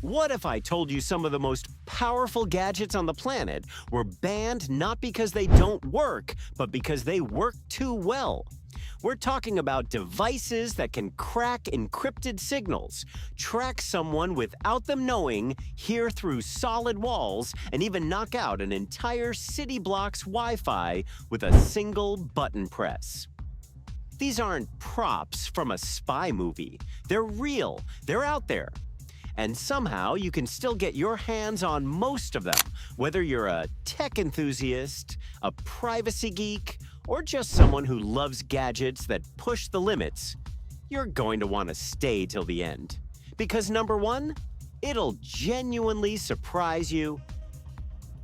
What if I told you some of the most powerful gadgets on the planet were banned not because they don't work, but because they work too well? We're talking about devices that can crack encrypted signals, track someone without them knowing, hear through solid walls, and even knock out an entire city block's Wi-Fi with a single button press. These aren't props from a spy movie. They're real. They're out there. And somehow you can still get your hands on most of them, whether you're a tech enthusiast, a privacy geek, or just someone who loves gadgets that push the limits. You're going to want to stay till the end. Because number one, it'll genuinely surprise you.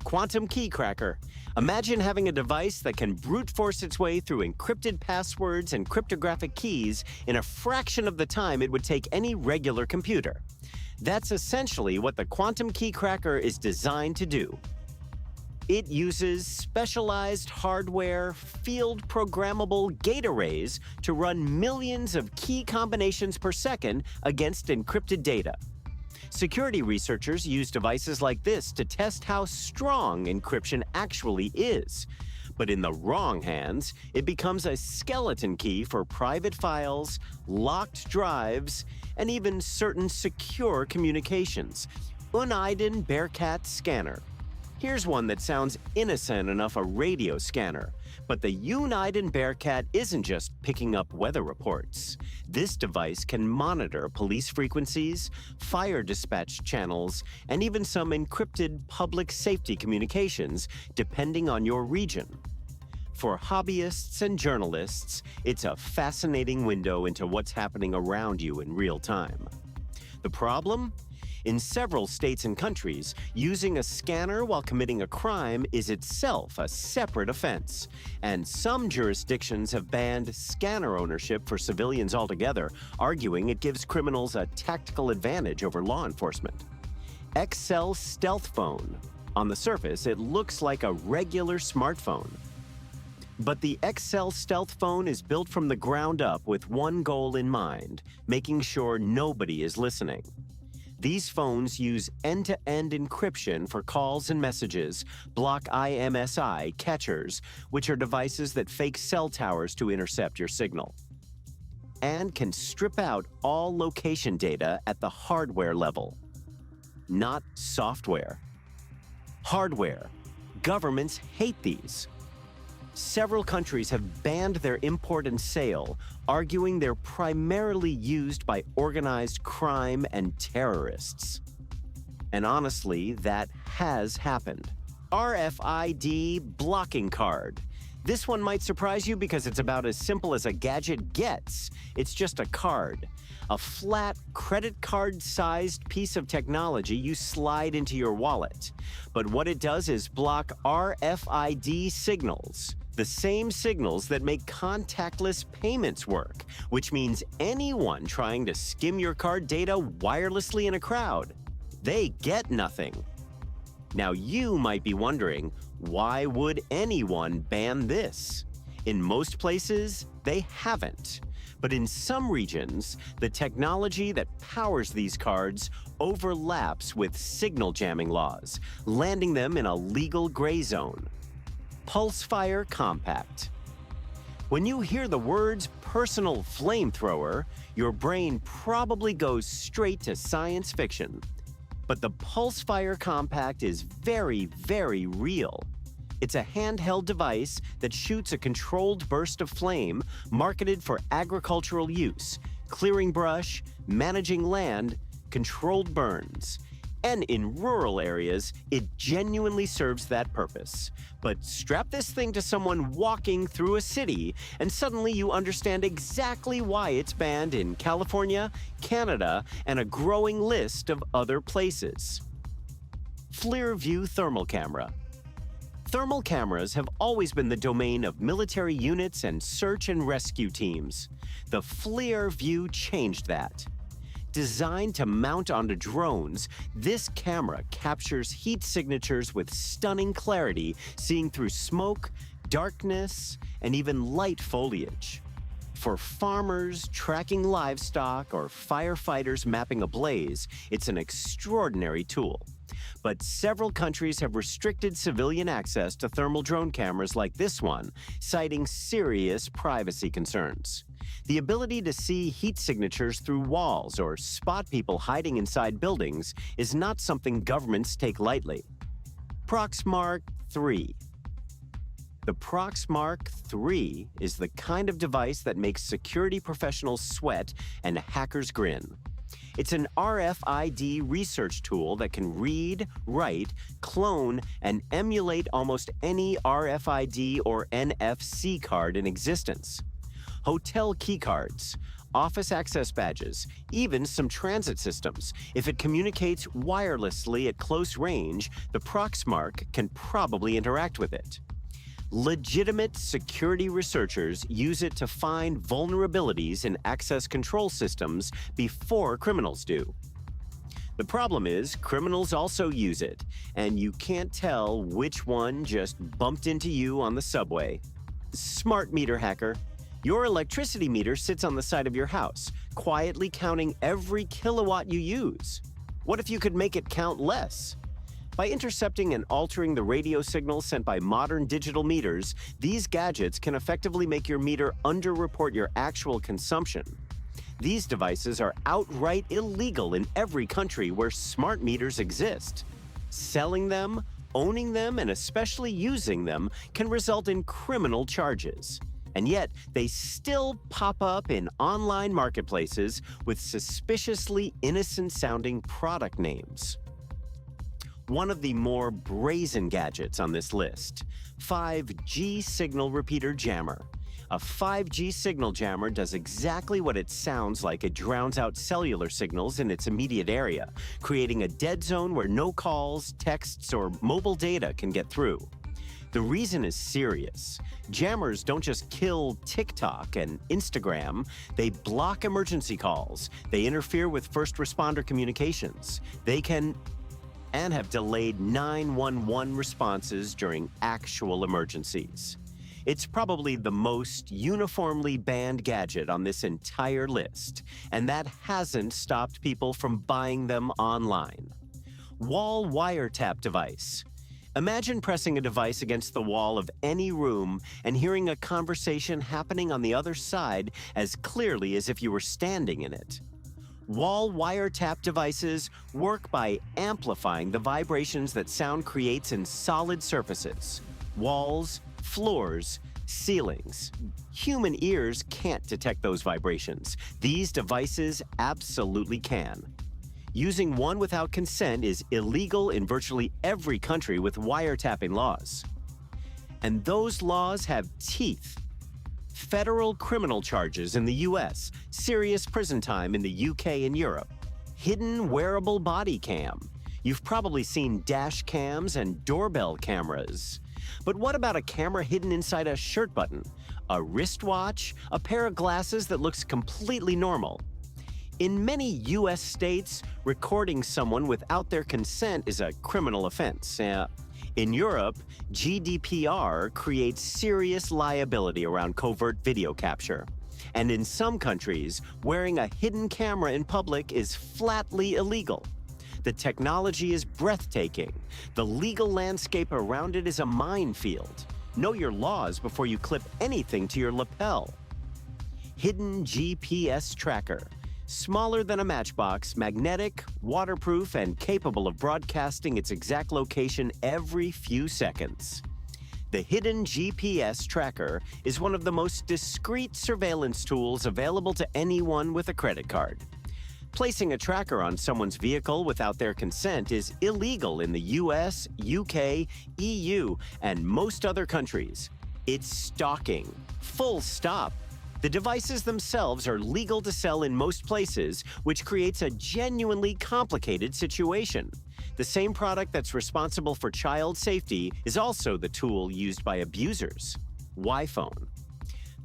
Quantum key cracker. Imagine having a device that can brute force its way through encrypted passwords and cryptographic keys in a fraction of the time it would take any regular computer. That's essentially what the quantum key cracker is designed to do. It uses specialized hardware, field-programmable gate arrays to run millions of key combinations per second against encrypted data. Security researchers use devices like this to test how strong encryption actually is. But in the wrong hands, it becomes a skeleton key for private files, locked drives, and even certain secure communications. Uniden Bearcat scanner. Here's one that sounds innocent enough, a radio scanner. But the Uniden Bearcat isn't just picking up weather reports. This device can monitor police frequencies, fire dispatch channels, and even some encrypted public safety communications, depending on your region. For hobbyists and journalists, it's a fascinating window into what's happening around you in real time. The problem? In several states and countries, using a scanner while committing a crime is itself a separate offense. And some jurisdictions have banned scanner ownership for civilians altogether, arguing it gives criminals a tactical advantage over law enforcement. XCell stealth phone. On the surface, it looks like a regular smartphone. But the XCell stealth phone is built from the ground up with one goal in mind, making sure nobody is listening. These phones use end-to-end encryption for calls and messages, block IMSI catchers, which are devices that fake cell towers to intercept your signal, and can strip out all location data at the hardware level, not software. Hardware. Governments hate these. Several countries have banned their import and sale, arguing they're primarily used by organized crime and terrorists. And honestly, that has happened. RFID blocking card. This one might surprise you because it's about as simple as a gadget gets. It's just a card. A flat, credit card-sized piece of technology you slide into your wallet. But what it does is block RFID signals. The same signals that make contactless payments work, which means anyone trying to skim your card data wirelessly in a crowd, they get nothing. Now you might be wondering, why would anyone ban this? In most places, they haven't. But in some regions, the technology that powers these cards overlaps with signal jamming laws, landing them in a legal gray zone. Pulsefire Compact. When you hear the words personal flamethrower, your brain probably goes straight to science fiction. But the Pulsefire Compact is very, very real. It's a handheld device that shoots a controlled burst of flame marketed for agricultural use, clearing brush, managing land, controlled burns. And in rural areas, it genuinely serves that purpose. But strap this thing to someone walking through a city, and suddenly you understand exactly why it's banned in California, Canada, and a growing list of other places. FLIR View Thermal Camera. Thermal cameras have always been the domain of military units and search and rescue teams. The FLIR View changed that. Designed to mount onto drones, this camera captures heat signatures with stunning clarity, seeing through smoke, darkness, and even light foliage. For farmers tracking livestock or firefighters mapping a blaze, it's an extraordinary tool. But several countries have restricted civilian access to thermal drone cameras like this one, citing serious privacy concerns. The ability to see heat signatures through walls or spot people hiding inside buildings is not something governments take lightly. Proxmark 3. The Proxmark 3 is the kind of device that makes security professionals sweat and hackers grin. It's an RFID research tool that can read, write, clone, and emulate almost any RFID or NFC card in existence. Hotel keycards, office access badges, even some transit systems. If it communicates wirelessly at close range, the Proxmark can probably interact with it. Legitimate security researchers use it to find vulnerabilities in access control systems before criminals do. The problem is, criminals also use it, and you can't tell which one just bumped into you on the subway. Smart meter hacker. Your electricity meter sits on the side of your house, quietly counting every kilowatt you use. What if you could make it count less? By intercepting and altering the radio signals sent by modern digital meters, these gadgets can effectively make your meter underreport your actual consumption. These devices are outright illegal in every country where smart meters exist. Selling them, owning them, and especially using them can result in criminal charges. And yet, they still pop up in online marketplaces with suspiciously innocent-sounding product names. One of the more brazen gadgets on this list, 5G signal repeater jammer. A 5G signal jammer does exactly what it sounds like. It drowns out cellular signals in its immediate area, creating a dead zone where no calls, texts, or mobile data can get through. The reason is serious. Jammers don't just kill TikTok and Instagram, they block emergency calls, they interfere with first responder communications. They can and have delayed 911 responses during actual emergencies. It's probably the most uniformly banned gadget on this entire list, and that hasn't stopped people from buying them online. Wall wiretap device. Imagine pressing a device against the wall of any room and hearing a conversation happening on the other side as clearly as if you were standing in it. Wall wiretap devices work by amplifying the vibrations that sound creates in solid surfaces, walls, floors, ceilings. Human ears can't detect those vibrations. These devices absolutely can. Using one without consent is illegal in virtually every country with wiretapping laws. And those laws have teeth. Federal criminal charges in the US, serious prison time in the UK and Europe. Hidden wearable body cam. You've probably seen dash cams and doorbell cameras. But what about a camera hidden inside a shirt button? A wristwatch? A pair of glasses that looks completely normal? In many US states, recording someone without their consent is a criminal offense. In Europe, GDPR creates serious liability around covert video capture. And in some countries, wearing a hidden camera in public is flatly illegal. The technology is breathtaking. The legal landscape around it is a minefield. Know your laws before you clip anything to your lapel. Hidden GPS tracker. Smaller than a matchbox, magnetic, waterproof, and capable of broadcasting its exact location every few seconds. The hidden GPS tracker is one of the most discreet surveillance tools available to anyone with a credit card. Placing a tracker on someone's vehicle without their consent is illegal in the US, UK, EU, and most other countries. It's stalking. Full stop. The devices themselves are legal to sell in most places, which creates a genuinely complicated situation. The same product that's responsible for child safety is also the tool used by abusers. WiPhone.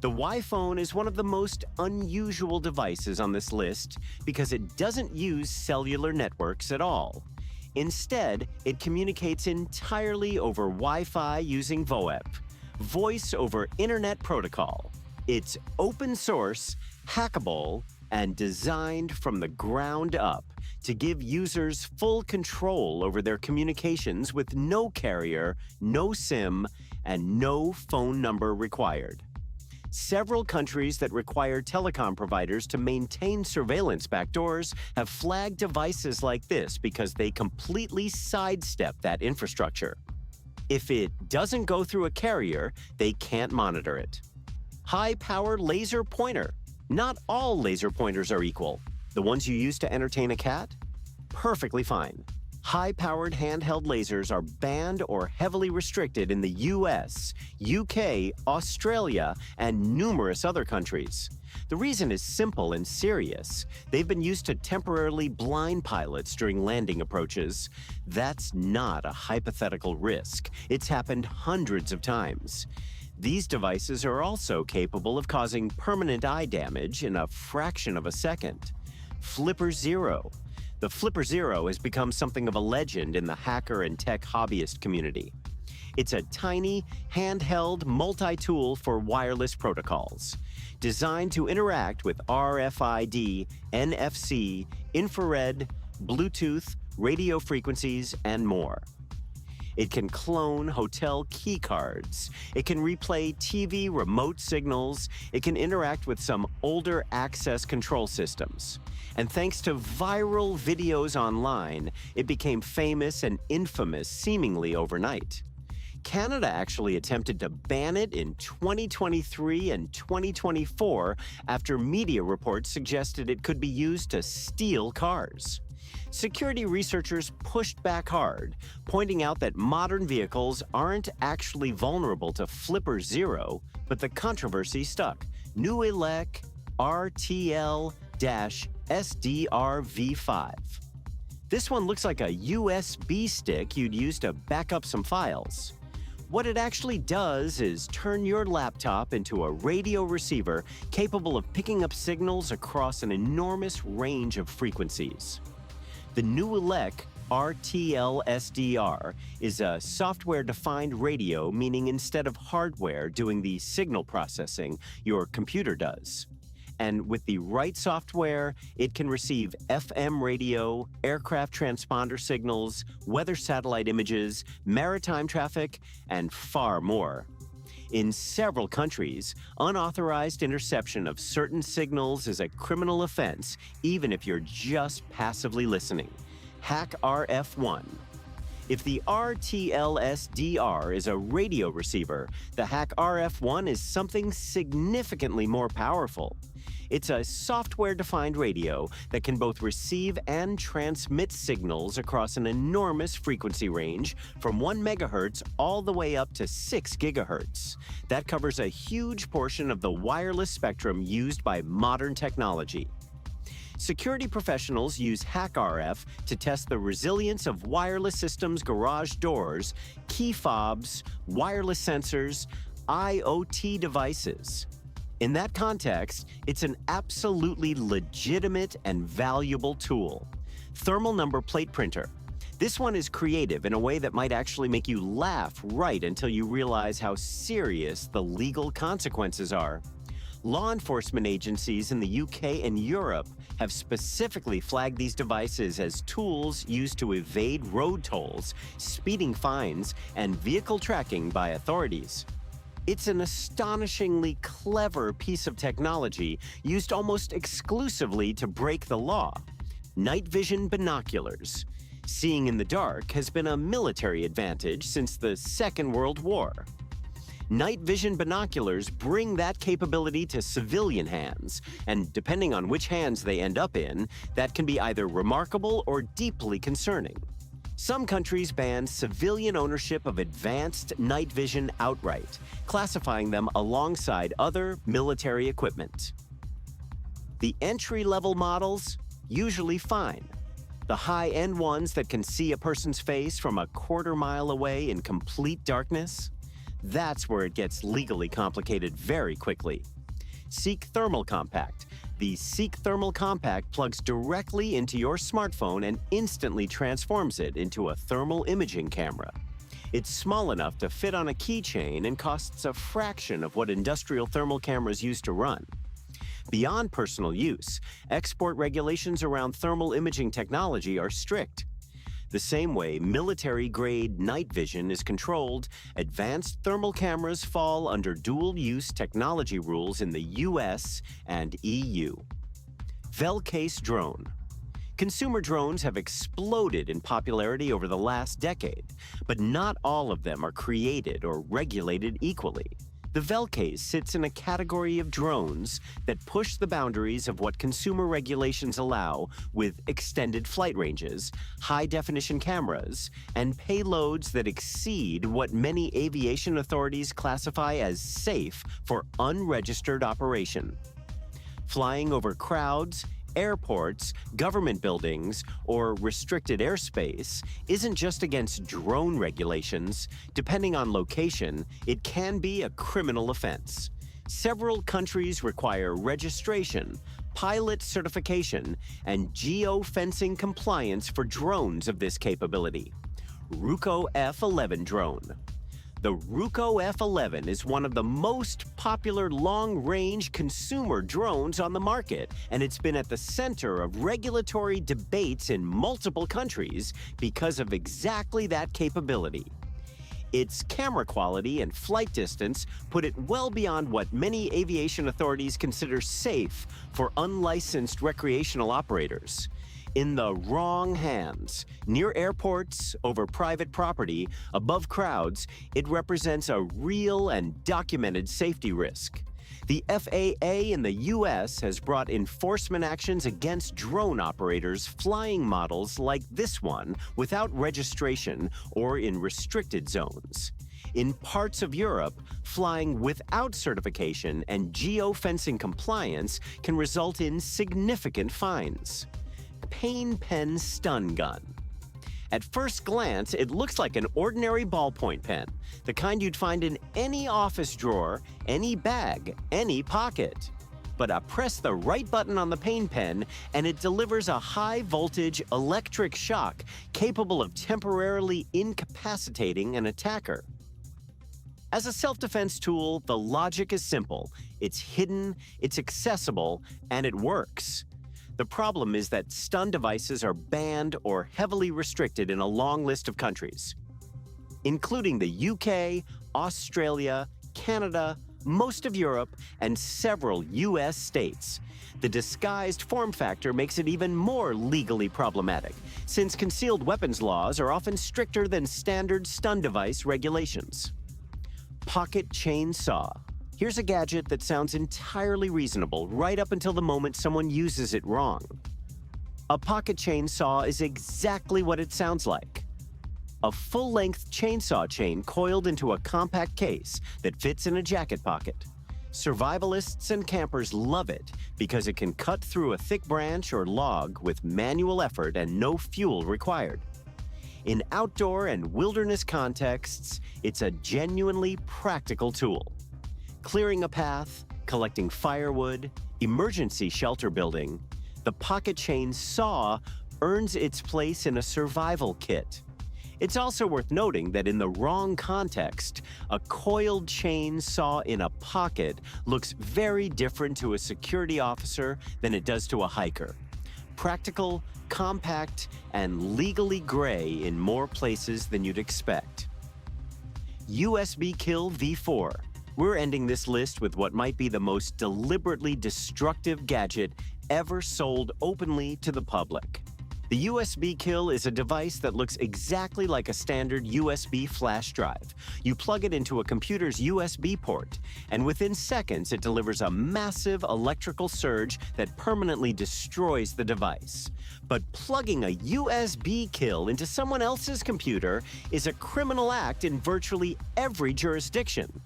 The WiPhone is one of the most unusual devices on this list because it doesn't use cellular networks at all. Instead, it communicates entirely over Wi-Fi using VoIP, Voice over Internet Protocol. It's open source, hackable, and designed from the ground up to give users full control over their communications with no carrier, no SIM, and no phone number required. Several countries that require telecom providers to maintain surveillance backdoors have flagged devices like this because they completely sidestep that infrastructure. If it doesn't go through a carrier, they can't monitor it. High-power laser pointer. Not all laser pointers are equal. The ones you use to entertain a cat? Perfectly fine. High-powered handheld lasers are banned or heavily restricted in the US, UK, Australia, and numerous other countries. The reason is simple and serious. They've been used to temporarily blind pilots during landing approaches. That's not a hypothetical risk. It's happened hundreds of times. These devices are also capable of causing permanent eye damage in a fraction of a second. Flipper Zero. The Flipper Zero has become something of a legend in the hacker and tech hobbyist community. It's a tiny, handheld multi-tool for wireless protocols, designed to interact with RFID, NFC, infrared, Bluetooth, radio frequencies, and more. It can clone hotel key cards. It can replay TV remote signals. It can interact with some older access control systems. And thanks to viral videos online, it became famous and infamous seemingly overnight. Canada actually attempted to ban it in 2023 and 2024 after media reports suggested it could be used to steal cars. Security researchers pushed back hard, pointing out that modern vehicles aren't actually vulnerable to Flipper Zero, but the controversy stuck. NooElec RTL-SDR V5. This one looks like a USB stick you'd use to back up some files. What it actually does is turn your laptop into a radio receiver capable of picking up signals across an enormous range of frequencies. The NooElec RTL-SDR is a software-defined radio, meaning instead of hardware doing the signal processing, your computer does. And with the right software, it can receive FM radio, aircraft transponder signals, weather satellite images, maritime traffic, and far more. In several countries, unauthorized interception of certain signals is a criminal offense, even if you're just passively listening. HackRF One. If the RTL-SDR is a radio receiver, the HackRF One is something significantly more powerful. It's a software-defined radio that can both receive and transmit signals across an enormous frequency range from 1 megahertz all the way up to 6 gigahertz. That covers a huge portion of the wireless spectrum used by modern technology. Security professionals use HackRF to test the resilience of wireless systems' garage doors, key fobs, wireless sensors, IoT devices. In that context, it's an absolutely legitimate and valuable tool. Thermal number plate printer. This one is creative in a way that might actually make you laugh right until you realize how serious the legal consequences are. Law enforcement agencies in the UK and Europe have specifically flagged these devices as tools used to evade road tolls, speeding fines, and vehicle tracking by authorities. It's an astonishingly clever piece of technology used almost exclusively to break the law. Night vision binoculars. Seeing in the dark has been a military advantage since the Second World War. Night vision binoculars bring that capability to civilian hands, and depending on which hands they end up in, that can be either remarkable or deeply concerning. Some countries ban civilian ownership of advanced night vision outright, classifying them alongside other military equipment. The entry-level models, usually fine. The high-end ones that can see a person's face from a quarter mile away in complete darkness, that's where it gets legally complicated very quickly. Seek Thermal Compact. The Seek Thermal Compact plugs directly into your smartphone and instantly transforms it into a thermal imaging camera. It's small enough to fit on a keychain and costs a fraction of what industrial thermal cameras used to run. Beyond personal use, export regulations around thermal imaging technology are strict. The same way military-grade night vision is controlled, advanced thermal cameras fall under dual-use technology rules in the US and EU. Velcase Drone. Consumer drones have exploded in popularity over the last decade, but not all of them are created or regulated equally. The Velcase sits in a category of drones that push the boundaries of what consumer regulations allow with extended flight ranges, high-definition cameras, and payloads that exceed what many aviation authorities classify as safe for unregistered operation. Flying over crowds, airports, government buildings, or restricted airspace isn't just against drone regulations. Depending on location, it can be a criminal offense. Several countries require registration, pilot certification, and geo-fencing compliance for drones of this capability. Ruko F11 Drone. The Ruko F11 is one of the most popular long-range consumer drones on the market, and it's been at the center of regulatory debates in multiple countries because of exactly that capability. Its camera quality and flight distance put it well beyond what many aviation authorities consider safe for unlicensed recreational operators. In the wrong hands, near airports, over private property, above crowds, it represents a real and documented safety risk. The FAA in the US has brought enforcement actions against drone operators flying models like this one without registration or in restricted zones. In parts of Europe, flying without certification and geo-fencing compliance can result in significant fines. Pain pen stun gun. At first glance, it looks like an ordinary ballpoint pen, the kind you'd find in any office drawer, any bag, any pocket. But press the right button on the pain pen and it delivers a high-voltage electric shock capable of temporarily incapacitating an attacker. As a self-defense tool, the logic is simple. It's hidden, it's accessible, and it works. The problem is that stun devices are banned or heavily restricted in a long list of countries, including the UK, Australia, Canada, most of Europe, and several US states. The disguised form factor makes it even more legally problematic, since concealed weapons laws are often stricter than standard stun device regulations. Pocket chainsaw. Here's a gadget that sounds entirely reasonable right up until the moment someone uses it wrong. A pocket chainsaw is exactly what it sounds like. A full-length chainsaw chain coiled into a compact case that fits in a jacket pocket. Survivalists and campers love it because it can cut through a thick branch or log with manual effort and no fuel required. In outdoor and wilderness contexts, it's a genuinely practical tool. Clearing a path, collecting firewood, emergency shelter building, the pocket chainsaw earns its place in a survival kit. It's also worth noting that in the wrong context, a coiled chainsaw in a pocket looks very different to a security officer than it does to a hiker. Practical, compact, and legally gray in more places than you'd expect. USB Kill V4. We're ending this list with what might be the most deliberately destructive gadget ever sold openly to the public. The USB Kill is a device that looks exactly like a standard USB flash drive. You plug it into a computer's USB port, and within seconds it delivers a massive electrical surge that permanently destroys the device. But plugging a USB Kill into someone else's computer is a criminal act in virtually every jurisdiction.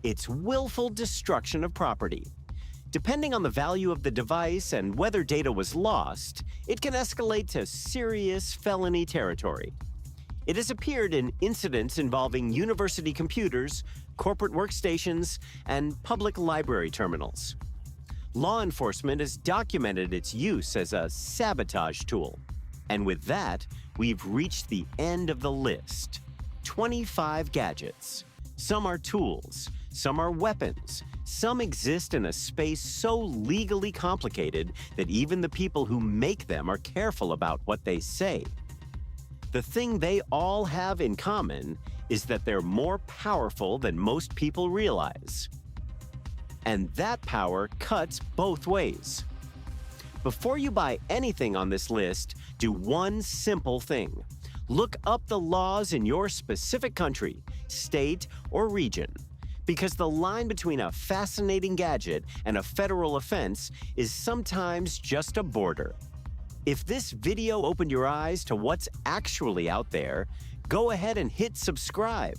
It's willful destruction of property. Depending on the value of the device and whether data was lost, it can escalate to serious felony territory. It has appeared in incidents involving university computers, corporate workstations, and public library terminals. Law enforcement has documented its use as a sabotage tool. And with that, we've reached the end of the list. 25 gadgets. Some are tools, some are weapons, some exist in a space so legally complicated that even the people who make them are careful about what they say. The thing they all have in common is that they're more powerful than most people realize. And that power cuts both ways. Before you buy anything on this list, do one simple thing. Look up the laws in your specific country, state, or region, because the line between a fascinating gadget and a federal offense is sometimes just a border. If this video opened your eyes to what's actually out there, go ahead and hit subscribe.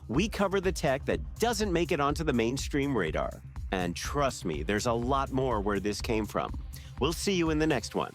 We cover the tech that doesn't make it onto the mainstream radar. And trust me, there's a lot more where this came from. We'll see you in the next one.